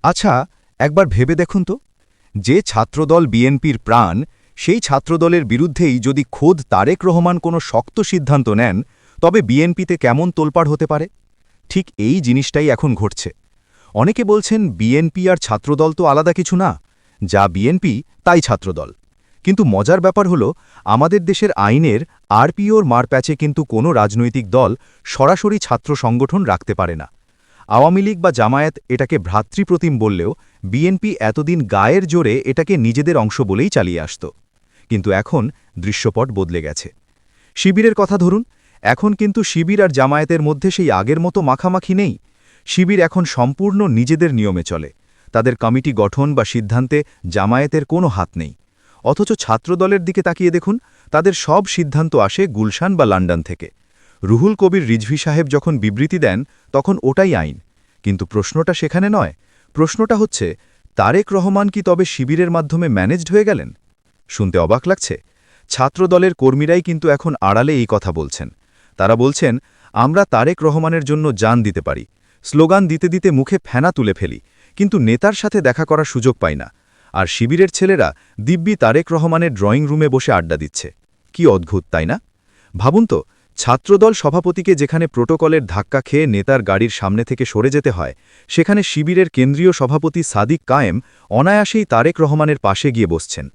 আচ্ছা, একবার ভেবে দেখুন তো, যে ছাত্রদল বিএনপির প্রাণ, সেই ছাত্রদলের বিরুদ্ধেই যদি খোদ তারেক রহমান কোনো শক্ত সিদ্ধান্ত নেন, তবে বিএনপিতে কেমন তোলপাড় হতে পারে? ঠিক এই জিনিসটাই এখন ঘটছে। অনেকে বলছেন বিএনপি আর ছাত্রদল তো আলাদা কিছু না, যা বিএনপি তাই ছাত্রদল। কিন্তু মজার ব্যাপার হলো, আমাদের দেশের আইনের আরপিওর মারপ্যাচে কিন্তু কোনো রাজনৈতিক দল সরাসরি ছাত্র সংগঠন রাখতে পারে না। আওয়ামী লীগ বা জামায়াত এটাকে ভ্রাতৃপ্রতিম বললেও বিএনপি এতদিন গায়ের জোরে এটাকে নিজেদের অংশ বলেই চালিয়ে আসত। কিন্তু এখন দৃশ্যপট বদলে গেছে। শিবিরের কথা ধরুন, এখন কিন্তু শিবির আর জামায়াতের মধ্যে সেই আগের মতো মাখামাখি নেই। শিবির এখন সম্পূর্ণ নিজেদের নিয়মে চলে। তাদের কমিটি গঠন বা সিদ্ধান্তে জামায়াতের কোনো হাত নেই। অথচ ছাত্রদলের দিকে তাকিয়ে দেখুন, তাদের সব সিদ্ধান্ত আসে গুলশান বা লন্ডন থেকে। রুহুল কবির রিজভী সাহেব যখন বিবৃতি দেন, তখন ওটাই আইন। কিন্তু প্রশ্নটা সেখানে নয়। প্রশ্নটা হচ্ছে, তারেক রহমান কি তবে শিবিরের মাধ্যমে ম্যানেজড হয়ে গেলেন? শুনতে অবাক লাগছে। ছাত্রদলের কর্মীরাই কিন্তু এখন আড়ালে এই কথা বলছেন। তারা বলছেন, আমরা তারেক রহমানের জন্য জান দিতে পারি, স্লোগান দিতে দিতে মুখে ফেনা তুলে ফেলি, কিন্তু নেতার সাথে দেখা করার সুযোগ পাই না। আর শিবিরের ছেলেরা দিব্যি তারেক রহমানের ড্রয়িং রুমে বসে আড্ডা দিচ্ছে। কি অদ্ভুত, তাই না? ভাবুন তো, ছাত্রদল সভাপতিকে যেখানে প্রোটোকলের ধাক্কা খেয়ে নেতার গাড়ির সামনে থেকে সরে যেতে হয়, সেখানে শিবিরের কেন্দ্রীয় সভাপতি সাদিক কায়েম অনায়াসেই তারেক রহমানের পাশে গিয়ে বসছেন।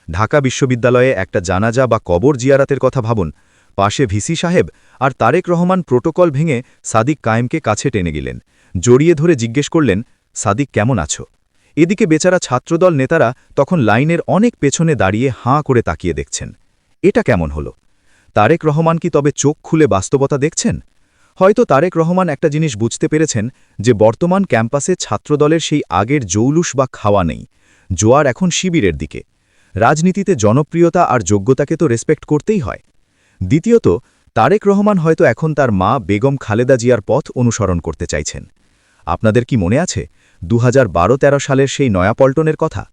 ঢাকা বিশ্ববিদ্যালয়ে একটা জানাজা বা কবর জিয়ারাতের কথা ভাবুন। পাশে ভিসি সাহেব আর তারেক রহমান প্রোটোকল ভেঙে সাদিক কায়েমকে কাছে টেনে গেলেন, জড়িয়ে ধরে জিজ্ঞেস করলেন, সাদিক কেমন আছো? এদিকে বেচারা ছাত্রদল নেতারা তখন লাইনের অনেক পেছনে দাঁড়িয়ে হাঁ করে তাকিয়ে দেখছেন। এটা কেমন হলো? তারেক রহমান কি তবে চোখ খুলে বাস্তবতা দেখছেন? হয়তো তারেক রহমান একটা জিনিস বুঝতে পেরেছেন, যে বর্তমান ক্যাম্পাসে ছাত্রদলের সেই আগের জৌলুস বা খাওয়া নেই। জোয়ার এখন শিবিরের দিকে। রাজনীতিতে জনপ্রিয়তা আর যোগ্যতাকে তো রেসপেক্ট করতেই হয়। দ্বিতীয়ত, তারেক রহমান হয়তো এখন তার মা বেগম খালেদা জিয়ার পথ অনুসরণ করতে চাইছেন। আপনাদের কি মনে আছে 2012-13 সালের সেই নয়াপল্টনের কথা?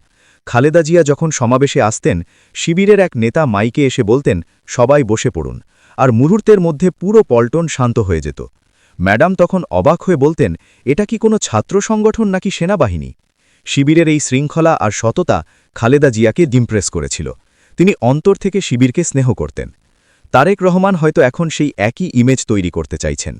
খালেদা জিয়া যখন সমাবেশে আসতেন, শিবিরের এক নেতা মাইকে এসে বলতেন, সবাই বসে পড়ুন, আর মুহূর্তের মধ্যে পুরো পল্টন শান্ত হয়ে যেত। ম্যাডাম তখন অবাক হয়ে বলতেন, এটা কি কোনো ছাত্র সংগঠন নাকি সেনাবাহিনী? শিবিরের এই শৃঙ্খলা আর সততা খালেদা জিয়াকে ডিমপ্রেস করেছিল। তিনি অন্তর থেকে শিবিরকে স্নেহ করতেন। তারেক রহমান হয়তো এখন সেই একই ইমেজ তৈরি করতে চাইছেন।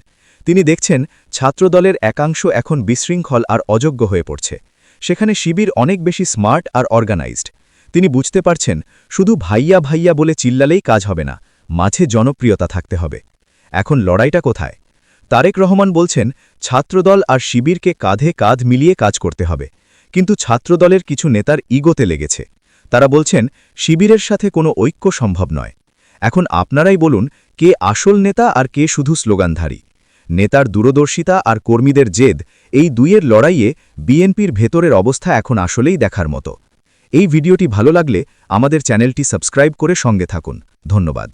তিনি দেখছেন, ছাত্রদলের একাংশ এখন বিশৃঙ্খল আর অযোগ্য হয়ে পড়ছে। সেখানে শিবির অনেক বেশি স্মার্ট আর অর্গানাইজড। তিনি বুঝতে পারছেন, শুধু ভাইয়া ভাইয়া বলে চিল্লালেই কাজ হবে না, মাঝে জনপ্রিয়তা থাকতে হবে। এখন লড়াইটা কোথায়? তারেক রহমান বলছেন, ছাত্রদল আর শিবিরকে কাঁধে কাঁধ মিলিয়ে কাজ করতে হবে। কিন্তু ছাত্রদলের কিছু নেতার ইগোতে লেগেছে। তারা বলছেন, শিবিরের সাথে কোনো ঐক্য সম্ভব নয়। এখন আপনারাই বলুন, কে আসল নেতা আর কে শুধু স্লোগানধারী? নেতার দূরদর্শিতা আর কর্মীদের জেদ, এই দুইয়ের লড়াইয়ে বিএনপির ভেতরের অবস্থা এখন আসলেই দেখার মতো। এই ভিডিওটি ভালো লাগলে আমাদের চ্যানেলটি সাবস্ক্রাইব করে সঙ্গে থাকুন। ধন্যবাদ।